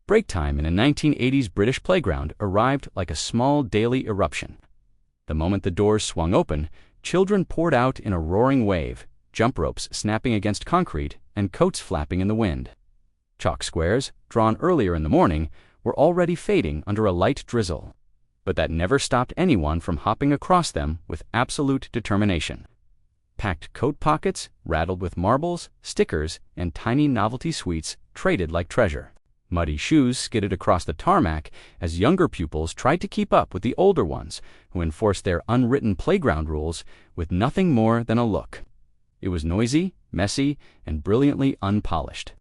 Break time in a 1980s British playground arrived like a small daily eruption. The moment the doors swung open, children poured out in a roaring wave, jump ropes snapping against concrete and coats flapping in the wind. Chalk squares, drawn earlier in the morning, were already fading under a light drizzle. But that never stopped anyone from hopping across them with absolute determination. Packed coat pockets, rattled with marbles, stickers, and tiny novelty sweets traded like treasure. Muddy shoes skidded across the tarmac as younger pupils tried to keep up with the older ones who enforced their unwritten playground rules with nothing more than a look. It was noisy, messy, and brilliantly unpolished.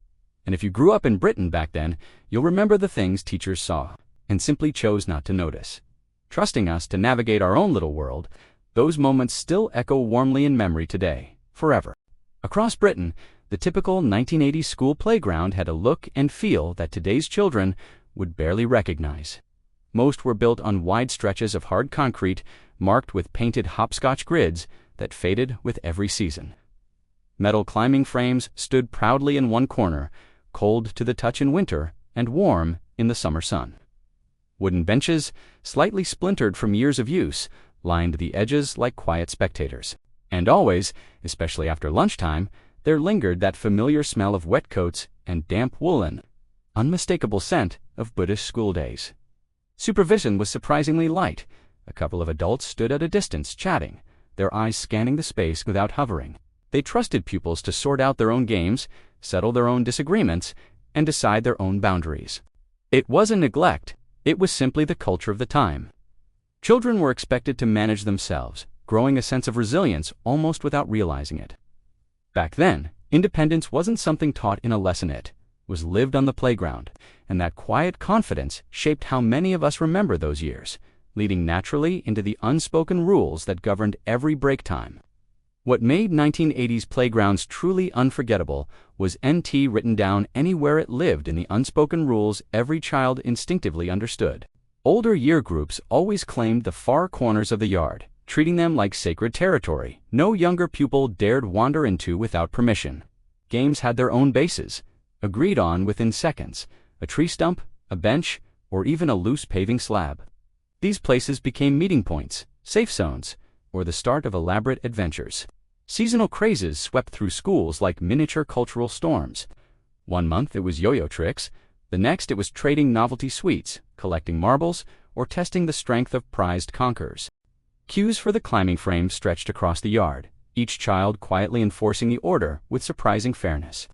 And if you grew up in Britain back then, you'll remember the things teachers saw and simply chose not to notice. Trusting us to navigate our own little world, those moments still echo warmly in memory today, forever. Across Britain, the typical 1980s school playground had a look and feel that today's children would barely recognize. Most were built on wide stretches of hard concrete, marked with painted hopscotch grids that faded with every season. Metal climbing frames stood proudly in one corner, cold to the touch in winter and warm in the summer sun. Wooden benches, slightly splintered from years of use, lined the edges like quiet spectators. And always, especially after lunchtime, there lingered that familiar smell of wet coats and damp woolen, unmistakable scent of British school days. Supervision was surprisingly light. A couple of adults stood at a distance chatting, their eyes scanning the space without hovering. They trusted pupils to sort out their own games, settle their own disagreements, and decide their own boundaries. It wasn't neglect, it was simply the culture of the time. Children were expected to manage themselves, growing a sense of resilience almost without realizing it. Back then, independence wasn't something taught in a lesson, it was lived on the playground, and that quiet confidence shaped how many of us remember those years, leading naturally into the unspoken rules that governed every break time. What made 1980s playgrounds truly unforgettable was NT written down anywhere it lived in the unspoken rules every child instinctively understood. Older year groups always claimed the far corners of the yard, treating them like sacred territory no younger pupil dared wander into without permission. Games had their own bases, agreed on within seconds: a tree stump, a bench, or even a loose paving slab. These places became meeting points, safe zones, or the start of elaborate adventures. Seasonal crazes swept through schools like miniature cultural storms. One month it was yo-yo tricks, the next it was trading novelty sweets, collecting marbles, or testing the strength of prized conquerors. Cues for the climbing frame stretched across the yard, each child quietly enforcing the order with surprising fairness.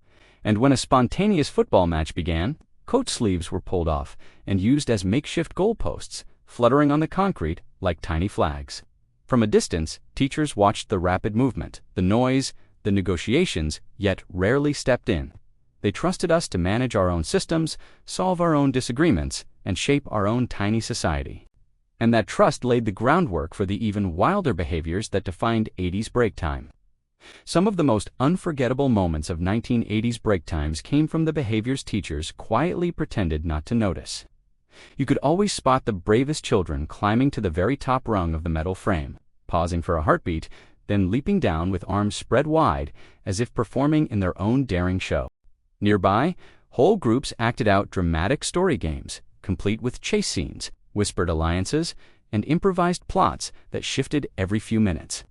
And when a spontaneous football match began, coat sleeves were pulled off and used as makeshift goalposts, fluttering on the concrete like tiny flags. From a distance, teachers watched the rapid movement, the noise, the negotiations, yet rarely stepped in. They trusted us to manage our own systems, solve our own disagreements, and shape our own tiny society. And that trust laid the groundwork for the even wilder behaviors that defined 80s break time. Some of the most unforgettable moments of 1980s break times came from the behaviors teachers quietly pretended not to notice. You could always spot the bravest children climbing to the very top rung of the metal frame, pausing for a heartbeat, then leaping down with arms spread wide as if performing in their own daring show. Nearby, whole groups acted out dramatic story games, complete with chase scenes, whispered alliances, and improvised plots that shifted every few minutes.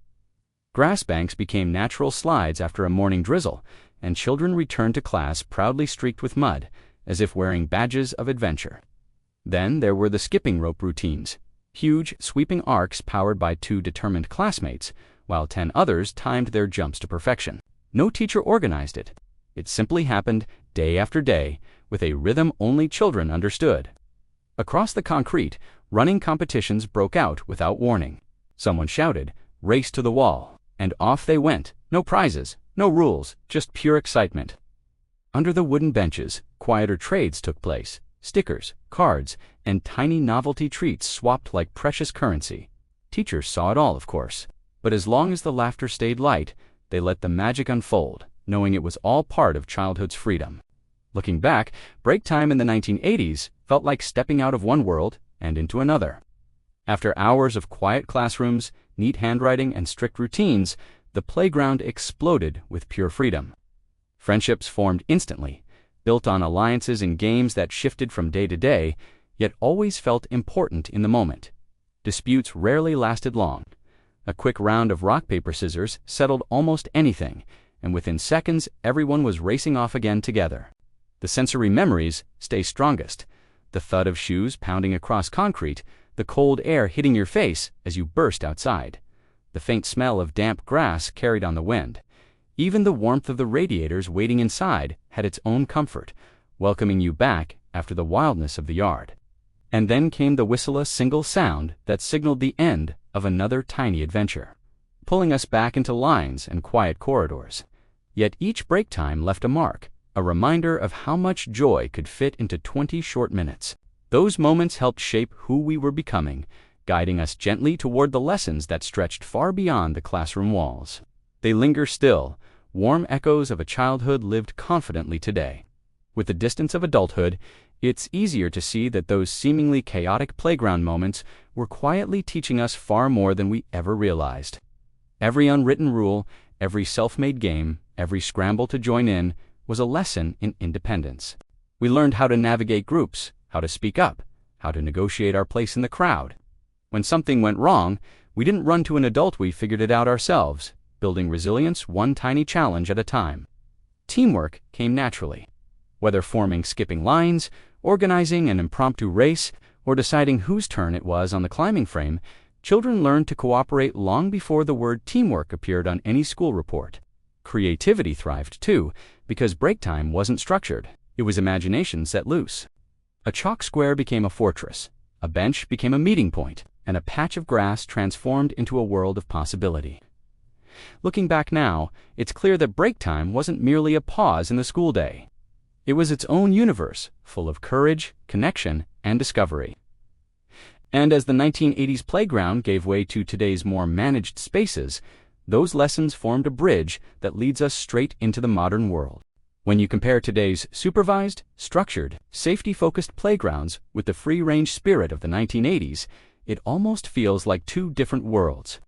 Grass banks became natural slides after a morning drizzle, and children returned to class proudly streaked with mud, as if wearing badges of adventure. Then there were the skipping rope routines, huge, sweeping arcs powered by 2 determined classmates, while 10 others timed their jumps to perfection. No teacher organized it. It simply happened day after day, with a rhythm only children understood. Across the concrete, running competitions broke out without warning. Someone shouted, "Race to the wall," and off they went. No prizes, no rules, just pure excitement. Under the wooden benches, quieter trades took place. Stickers, cards, and tiny novelty treats swapped like precious currency. Teachers saw it all, of course. But as long as the laughter stayed light, they let the magic unfold, knowing it was all part of childhood's freedom. Looking back, break time in the 1980s felt like stepping out of one world and into another. After hours of quiet classrooms, neat handwriting, and strict routines, the playground exploded with pure freedom. Friendships formed instantly, built on alliances and games that shifted from day to day, yet always felt important in the moment. Disputes rarely lasted long. A quick round of rock, paper, scissors settled almost anything, and within seconds everyone was racing off again together. The sensory memories stay strongest. The thud of shoes pounding across concrete, the cold air hitting your face as you burst outside, the faint smell of damp grass carried on the wind. Even the warmth of the radiators waiting inside had its own comfort, welcoming you back after the wildness of the yard. And then came the whistle, a single sound that signaled the end of another tiny adventure, pulling us back into lines and quiet corridors. Yet each break time left a mark, a reminder of how much joy could fit into 20 short minutes. Those moments helped shape who we were becoming, guiding us gently toward the lessons that stretched far beyond the classroom walls. They linger still, warm echoes of a childhood lived confidently today. With the distance of adulthood, it's easier to see that those seemingly chaotic playground moments were quietly teaching us far more than we ever realized. Every unwritten rule, every self-made game, every scramble to join in was a lesson in independence. We learned how to navigate groups, how to speak up, how to negotiate our place in the crowd. When something went wrong, we didn't run to an adult, we figured it out ourselves, building resilience one tiny challenge at a time. Teamwork came naturally. Whether forming skipping lines, organizing an impromptu race, or deciding whose turn it was on the climbing frame, children learned to cooperate long before the word teamwork appeared on any school report. Creativity thrived too, because break time wasn't structured. It was imagination set loose. A chalk square became a fortress, a bench became a meeting point, and a patch of grass transformed into a world of possibility. Looking back now, it's clear that break time wasn't merely a pause in the school day. It was its own universe, full of courage, connection, and discovery. And as the 1980s playground gave way to today's more managed spaces, those lessons formed a bridge that leads us straight into the modern world. When you compare today's supervised, structured, safety-focused playgrounds with the free-range spirit of the 1980s, it almost feels like two different worlds.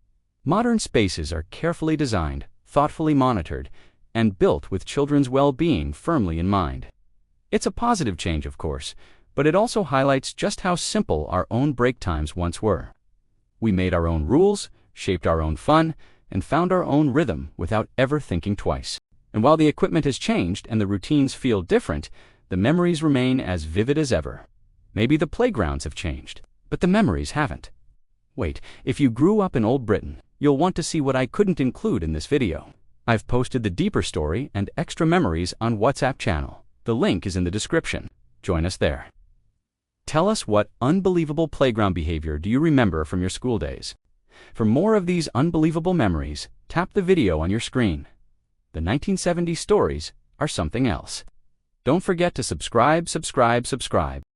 Modern spaces are carefully designed, thoughtfully monitored, and built with children's well-being firmly in mind. It's a positive change, of course, but it also highlights just how simple our own break times once were. We made our own rules, shaped our own fun, and found our own rhythm without ever thinking twice. And while the equipment has changed and the routines feel different, the memories remain as vivid as ever. Maybe the playgrounds have changed, but the memories haven't. Wait, if you grew up in Old Britain, you'll want to see what I couldn't include in this video. I've posted the deeper story and extra memories on WhatsApp channel. The link is in the description. Join us there. Tell us, what unbelievable playground behavior do you remember from your school days? For more of these unbelievable memories, tap the video on your screen. The 1970s stories are something else. Don't forget to subscribe.